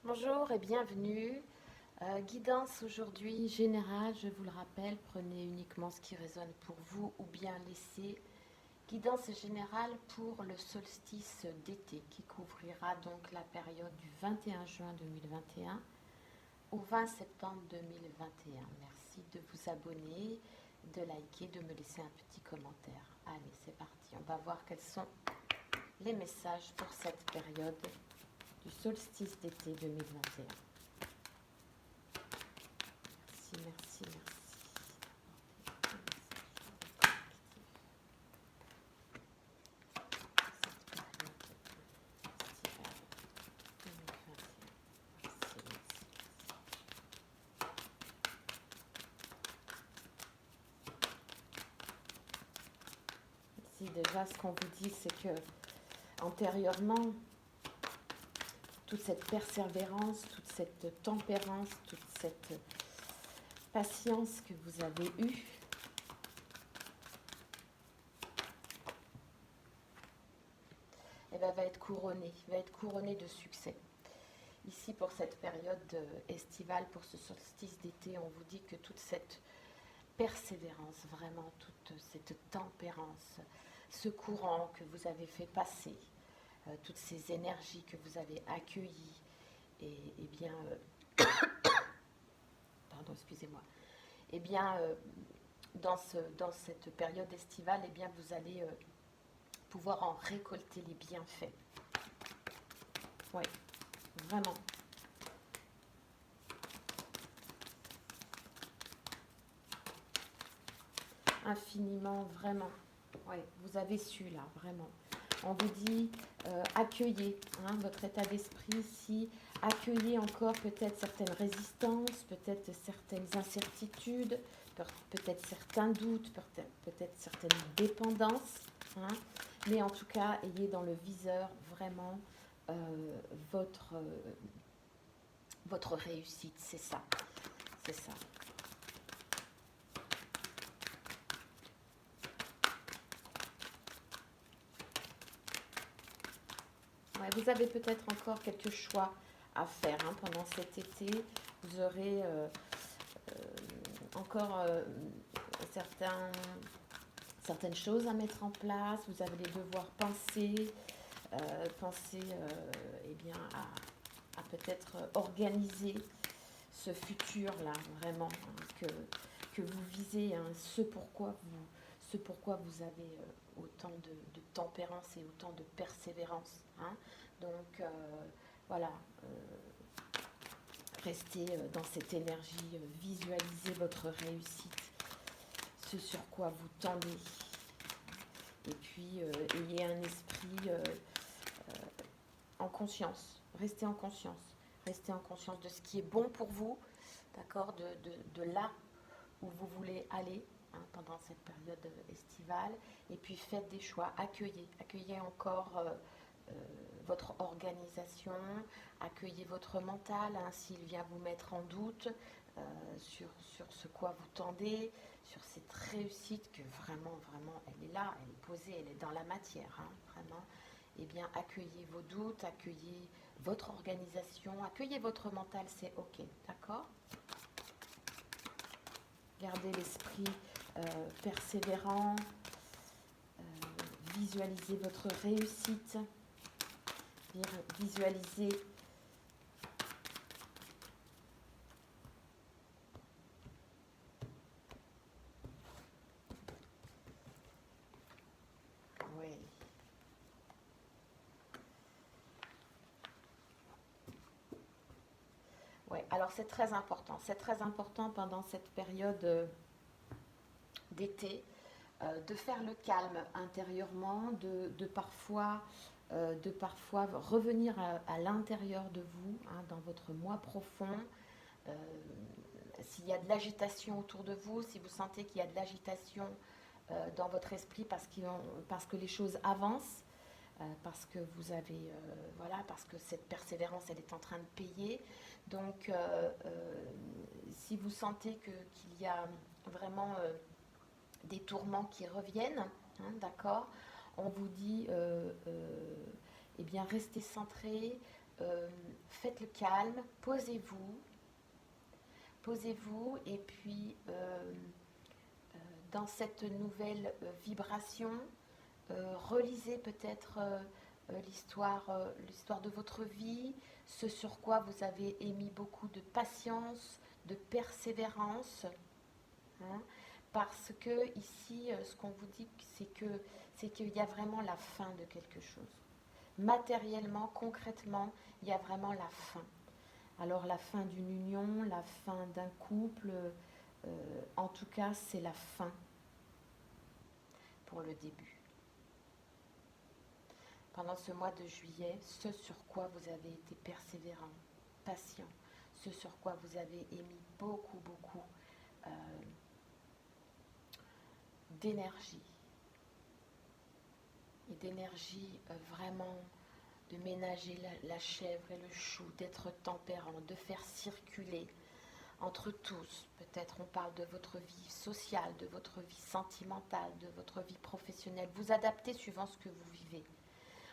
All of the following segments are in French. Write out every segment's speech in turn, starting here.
Bonjour et bienvenue. Guidance aujourd'hui générale, je vous le rappelle, prenez uniquement ce qui résonne pour vous ou bien laissez. Guidance générale pour le solstice d'été qui couvrira donc la période du 21 juin 2021 au 20 septembre 2021. Merci de vous abonner, de liker, de me laisser un petit commentaire. Allez, c'est parti. On va voir quels sont les messages pour cette période du solstice d'été 2021. Merci, merci, merci. Ici, déjà, ce qu'on vous dit, c'est que antérieurement, toute cette persévérance, toute cette tempérance, toute cette patience que vous avez eue, eh ben, va être couronnée de succès. Ici, pour cette période estivale, pour ce solstice d'été, on vous dit que toute cette persévérance, vraiment toute cette tempérance, ce courant que vous avez fait passer, toutes ces énergies que vous avez accueillies, et bien, pardon, excusez-moi, et bien, dans cette période estivale, eh bien, vous allez pouvoir en récolter les bienfaits. Oui, vraiment. Infiniment, vraiment. Oui, vous avez su là, vraiment. On vous dit accueillez votre état d'esprit ici, accueillez encore peut-être certaines résistances, peut-être certaines incertitudes, peut-être certains doutes, peut-être certaines dépendances. Mais en tout cas, ayez dans le viseur vraiment euh, votre, votre réussite, c'est ça. C'est ça. Ouais, vous avez peut-être encore quelques choix à faire pendant cet été. Vous aurez encore certaines choses à mettre en place. Vous allez devoir penser eh bien, à peut-être organiser ce futur-là, vraiment, que vous visez, ce pourquoi vous avez autant de tempérance et autant de persévérance. Donc, voilà, restez dans cette énergie, visualisez votre réussite, ce sur quoi vous tendez. Et puis, ayez un esprit en conscience, restez en conscience. Restez en conscience de ce qui est bon pour vous, d'accord, de là où vous voulez aller pendant cette période estivale. Et puis faites des choix, accueillez encore votre organisation, accueillez votre mental s'il vient vous mettre en doute sur ce quoi vous tendez, sur cette réussite que vraiment, vraiment, elle est là, elle est posée, elle est dans la matière, vraiment. Eh bien, accueillez vos doutes, accueillez votre organisation, accueillez votre mental, c'est ok, d'accord? Gardez l'esprit persévérant, euh, visualisez votre réussite, visualisez oui. Ouais, alors c'est très important pendant cette période d'été de faire le calme intérieurement, de parfois revenir à l'intérieur de vous, dans votre moi profond. Euh, S'il y a de l'agitation autour de vous, si vous sentez qu'il y a de l'agitation dans votre esprit parce que les choses avancent, parce que vous avez, voilà, parce que cette persévérance, elle est en train de payer. Donc, si vous sentez qu'il y a vraiment des tourments qui reviennent, d'accord, on vous dit, eh bien, restez centré, faites le calme, posez-vous, et puis dans cette nouvelle vibration, relisez peut-être l'histoire de votre vie, ce sur quoi vous avez émis beaucoup de patience, de persévérance, hein, parce que ici, ce qu'on vous dit, c'est qu'il y a vraiment la fin de quelque chose. Matériellement, concrètement, il y a vraiment la fin. Alors la fin d'une union, la fin d'un couple, en tout cas, c'est la fin pour le début. Pendant ce mois de juillet, ce sur quoi vous avez été persévérant, patient, ce sur quoi vous avez émis beaucoup d'énergie. Et d'énergie vraiment de ménager la chèvre et le chou, d'être tempérant, de faire circuler entre tous. Peut-être on parle de votre vie sociale, de votre vie sentimentale, de votre vie professionnelle. Vous adaptez suivant ce que vous vivez.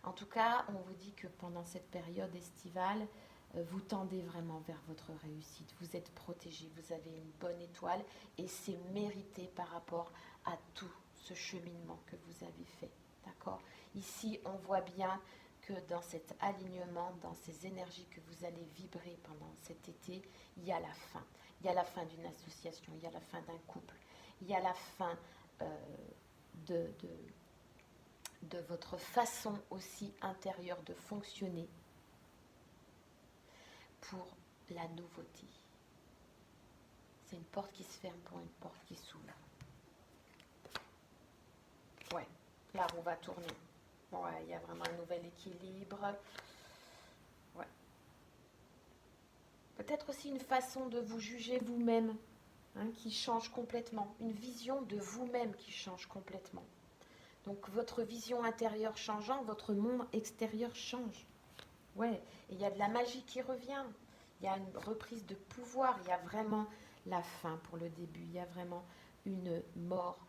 En tout cas, on vous dit que pendant cette période estivale, vous tendez vraiment vers votre réussite. Vous êtes protégé, vous avez une bonne étoile et c'est mérité par rapport à tout ce cheminement que vous avez fait. D'accord ? Ici, on voit bien que dans cet alignement, dans ces énergies que vous allez vibrer pendant cet été, il y a la fin. Il y a la fin d'une association, il y a la fin d'un couple, il y a la fin de votre façon aussi intérieure de fonctionner pour la nouveauté. C'est une porte qui se ferme pour une porte qui s'ouvre. Ouais, là on va tourner. Ouais, il y a vraiment un nouvel équilibre. Ouais. Peut-être aussi une façon de vous juger vous-même, hein, qui change complètement. Une vision de vous-même qui change complètement. Donc votre vision intérieure changeant, votre monde extérieur change. Ouais, et il y a de la magie qui revient. Il y a une reprise de pouvoir. Il y a vraiment la fin pour le début. Il y a vraiment une mort,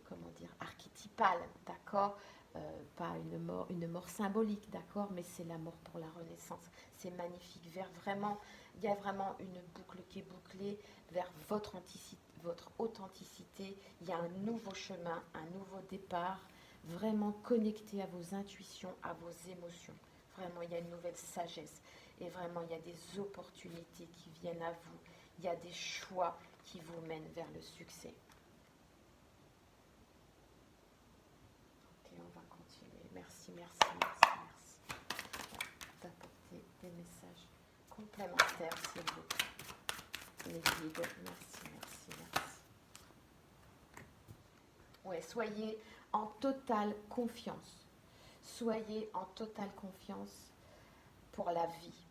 comment dire, archétypale, d'accord, pas une mort symbolique, d'accord, mais c'est la mort pour la renaissance. C'est magnifique. Il y a vraiment une boucle qui est bouclée vers votre authenticité. Il y a un nouveau chemin, un nouveau départ, vraiment connecté à vos intuitions, à vos émotions. Vraiment, il y a une nouvelle sagesse. Et vraiment, il y a des opportunités qui viennent à vous. Il y a des choix qui vous mènent vers le succès. Ok, on va continuer. Merci. D'apporter des messages complémentaires, s'il vous plaît. Les guides, merci. Ouais, soyez en totale confiance. Soyez en totale confiance pour la vie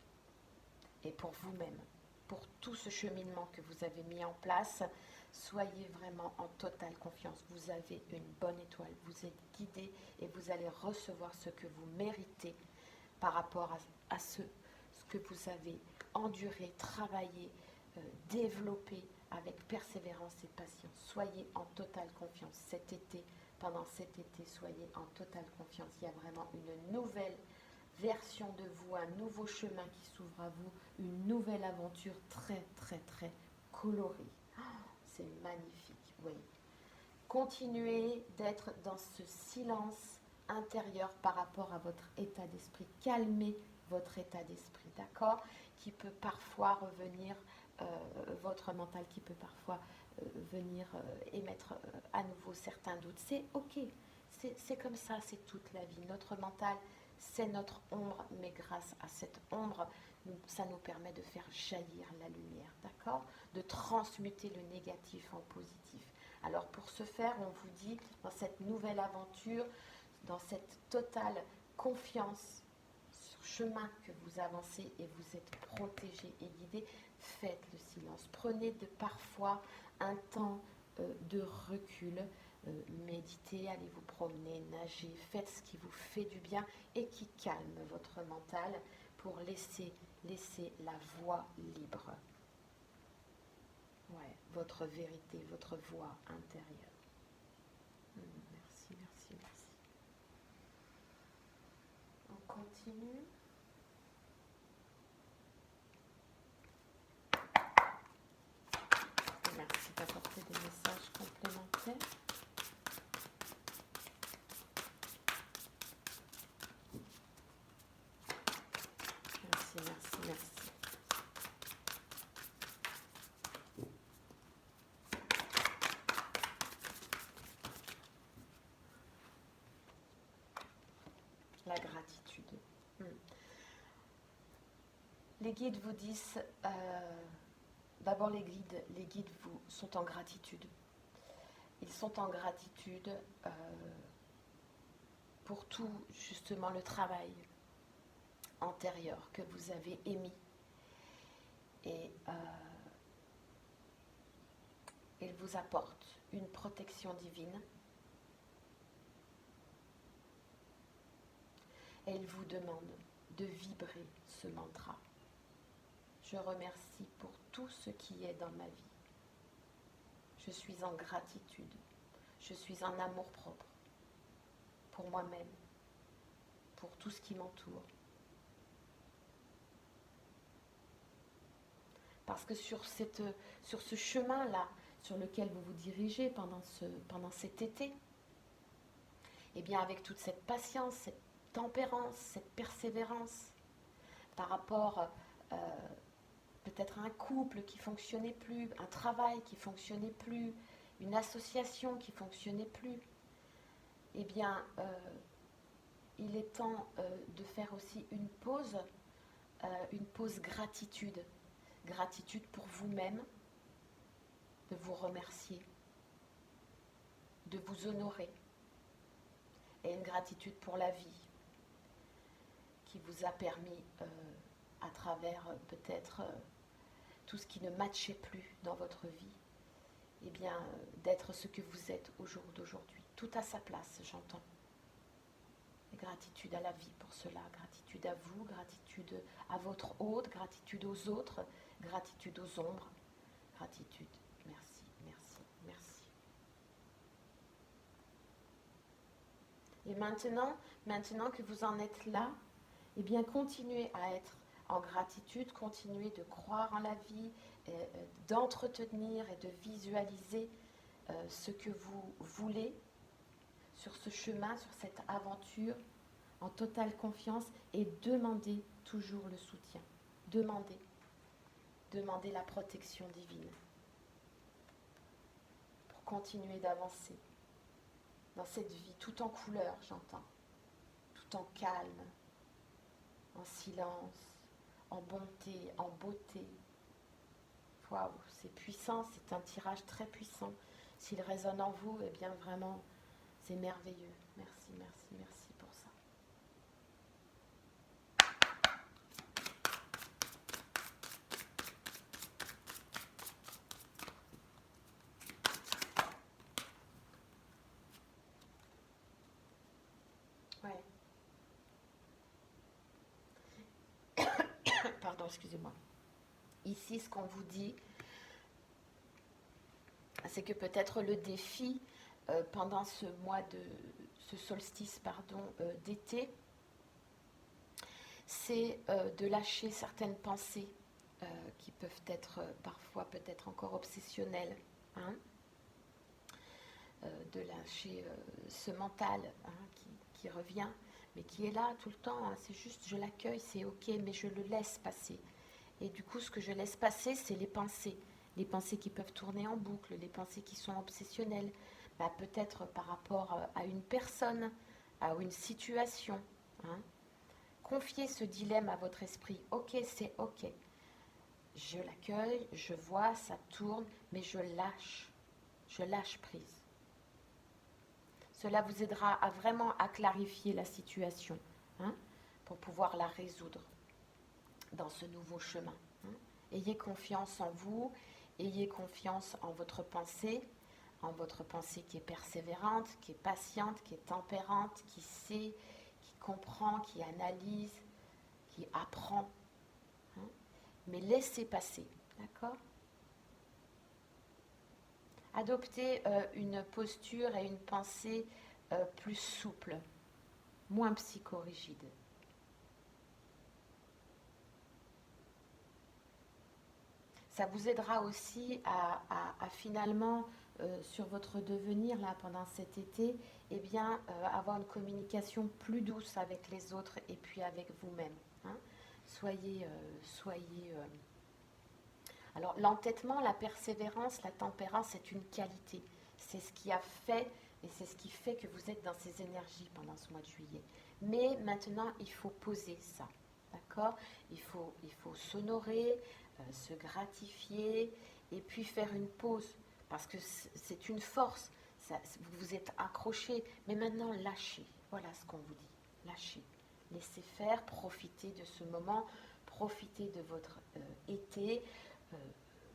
et pour vous-même, pour tout ce cheminement que vous avez mis en place. Soyez vraiment en totale confiance. Vous avez une bonne étoile, vous êtes guidé et vous allez recevoir ce que vous méritez par rapport à ce que vous avez enduré, travaillé, développé avec persévérance et patience. Soyez en totale confiance cet été. Pendant cet été, soyez en totale confiance. Il y a vraiment une nouvelle version de vous, un nouveau chemin qui s'ouvre à vous, une nouvelle aventure très colorée. Oh, c'est magnifique, oui. Continuez d'être dans ce silence intérieur par rapport à votre état d'esprit. Calmez votre état d'esprit, d'accord ? Qui peut parfois revenir, votre mental qui peut parfois venir émettre à nouveau certains doutes. C'est ok, c'est comme ça, c'est toute la vie. Notre mental, c'est notre ombre, mais grâce à cette ombre, ça nous permet de faire jaillir la lumière, d'accord ? De transmuter le négatif en positif. Alors pour ce faire, on vous dit, dans cette nouvelle aventure, dans cette totale confiance sur le chemin que vous avancez et vous êtes protégé et guidé, faites le silence. Prenez parfois un temps de recul, méditez, allez vous promener, nager, faites ce qui vous fait du bien et qui calme votre mental pour laisser la voie libre. Ouais, votre vérité, votre voix intérieure. Merci. On continue. continue. Merci d'apporter des messages complémentaires. Merci, merci, merci. La gratitude. Les guides vous disent, d'abord les guides sont en gratitude. Ils sont en gratitude pour tout justement le travail antérieur que vous avez émis. Et ils vous apportent une protection divine. Et ils vous demandent de vibrer ce mantra. Je remercie pour tout ce qui est dans ma vie. Je suis en gratitude. Je suis en amour-propre pour moi-même, pour tout ce qui m'entoure. Parce que sur ce chemin-là, sur lequel vous vous dirigez pendant cet été, et bien avec toute cette patience, cette tempérance, cette persévérance, par rapport peut-être à un couple qui ne fonctionnait plus, un travail qui ne fonctionnait plus, une association qui ne fonctionnait plus, eh bien, il est temps de faire aussi une pause gratitude. Gratitude pour vous-même, de vous remercier, de vous honorer, et une gratitude pour la vie qui vous a permis, à travers peut-être tout ce qui ne matchait plus dans votre vie, eh bien, d'être ce que vous êtes au jour d'aujourd'hui. Tout à sa place, j'entends. Et gratitude à la vie pour cela, gratitude à vous, gratitude à votre hôte, gratitude aux autres, gratitude aux ombres, gratitude. Merci, merci, merci. Et maintenant que vous en êtes là, eh bien, continuez à être en gratitude, continuez de croire en la vie, d'entretenir et de visualiser ce que vous voulez sur ce chemin, sur cette aventure, en totale confiance, et demandez toujours le soutien. Demandez la protection divine pour continuer d'avancer dans cette vie, tout en couleur, j'entends, tout en calme, en silence, en bonté, en beauté. Waouh, c'est puissant, c'est un tirage très puissant. S'il résonne en vous, eh bien vraiment, c'est merveilleux. Merci, merci, merci pour ça. Ouais. Pardon, excusez-moi. Ici, ce qu'on vous dit, c'est que peut-être le défi pendant ce solstice d'été, c'est de lâcher certaines pensées qui peuvent être parfois peut-être encore obsessionnelles, hein, de lâcher ce mental, hein, qui revient, mais qui est là tout le temps, hein. C'est juste, je l'accueille, c'est ok, mais je le laisse passer. Et du coup, ce que je laisse passer, c'est les pensées qui peuvent tourner en boucle, les pensées qui sont obsessionnelles, peut-être par rapport à une personne, à une situation, hein. Confiez ce dilemme à votre esprit. Ok, c'est ok. Je l'accueille, je vois, ça tourne, mais je lâche prise. Cela vous aidera à vraiment à clarifier la situation, hein, pour pouvoir la résoudre dans ce nouveau chemin, hein. Ayez confiance en vous, ayez confiance en votre pensée qui est persévérante, qui est patiente, qui est tempérante, qui sait, qui comprend, qui analyse, qui apprend, hein. Mais laissez passer, d'accord ? Adoptez une posture et une pensée plus souple, moins psychorigide. ça vous aidera aussi à finalement, sur votre devenir là pendant cet été, eh bien, avoir une communication plus douce avec les autres et puis avec vous-même. Hein. Soyez. Alors, l'entêtement, la persévérance, la tempérance, c'est une qualité. C'est ce qui a fait et c'est ce qui fait que vous êtes dans ces énergies pendant ce mois de juillet. Mais maintenant, il faut poser ça. D'accord? Il faut s'honorer, se gratifier et puis faire une pause. Parce que c'est une force. Vous vous êtes accroché. Mais maintenant, lâchez. Voilà ce qu'on vous dit. Lâchez. Laissez faire. Profitez de ce moment. Profitez de votre été. Euh,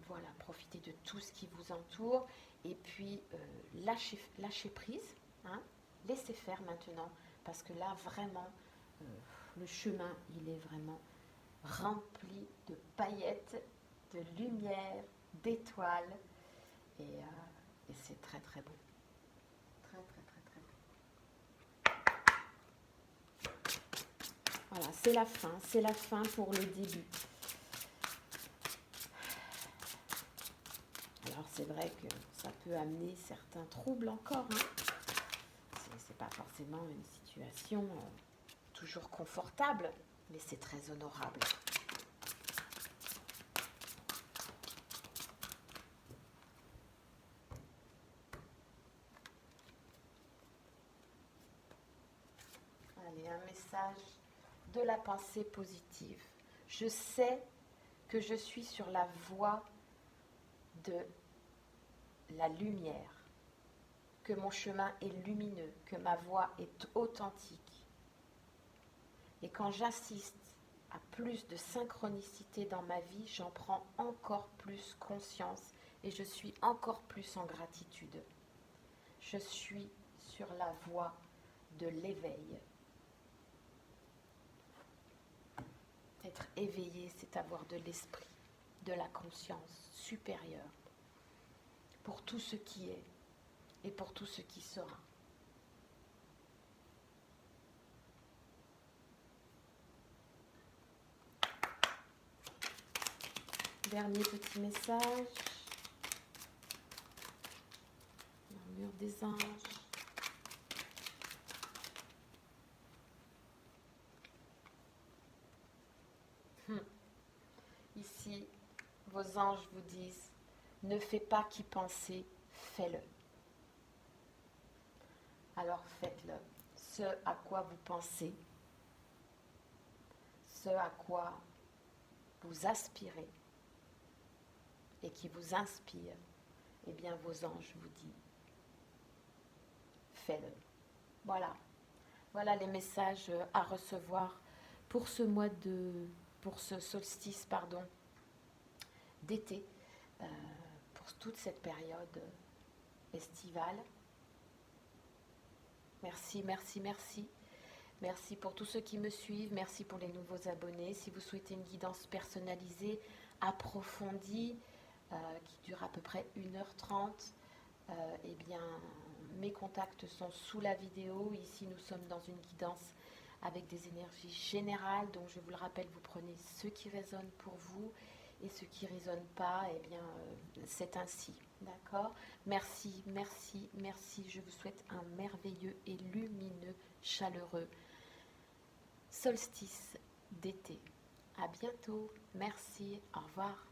voilà, profitez de tout ce qui vous entoure. Et puis, lâchez prise. Hein, laissez faire maintenant. Parce que là, vraiment, le chemin, il est vraiment rempli de paillettes, de lumière, d'étoiles. Et c'est très, très beau. Très, très, très, très beau. Voilà, c'est la fin pour le début. Alors, c'est vrai que ça peut amener certains troubles encore. Hein. C'est pas forcément une situation toujours confortable, mais c'est très honorable. Allez, un message de la pensée positive. Je sais que je suis sur la voie de la lumière, que mon chemin est lumineux, que ma voix est authentique. Et quand j'assiste à plus de synchronicité dans ma vie, j'en prends encore plus conscience et je suis encore plus en gratitude. Je suis sur la voie de l'éveil. Être éveillé, c'est avoir de l'esprit, de la conscience supérieure pour tout ce qui est et pour tout ce qui sera. Dernier petit message. Murmure des anges. Ici, vos anges vous disent, ne fais pas qu'y penser, fais-le. Alors faites-le. Ce à quoi vous pensez, ce à quoi vous aspirez et qui vous inspire, eh bien vos anges vous disent, fais-le. Voilà. Voilà les messages à recevoir pour ce pour ce solstice, d'été, pour toute cette période estivale. Merci, merci, merci. Merci pour tous ceux qui me suivent. Merci pour les nouveaux abonnés. Si vous souhaitez une guidance personnalisée, approfondie, qui dure à peu près 1h30, eh bien, mes contacts sont sous la vidéo. Ici, nous sommes dans une guidance avec des énergies générales. Donc, je vous le rappelle, vous prenez ce qui résonne pour vous et ce qui ne résonne pas, eh bien, c'est ainsi. D'accord? Merci, merci, merci. Je vous souhaite un merveilleux et lumineux, chaleureux solstice d'été. À bientôt. Merci. Au revoir.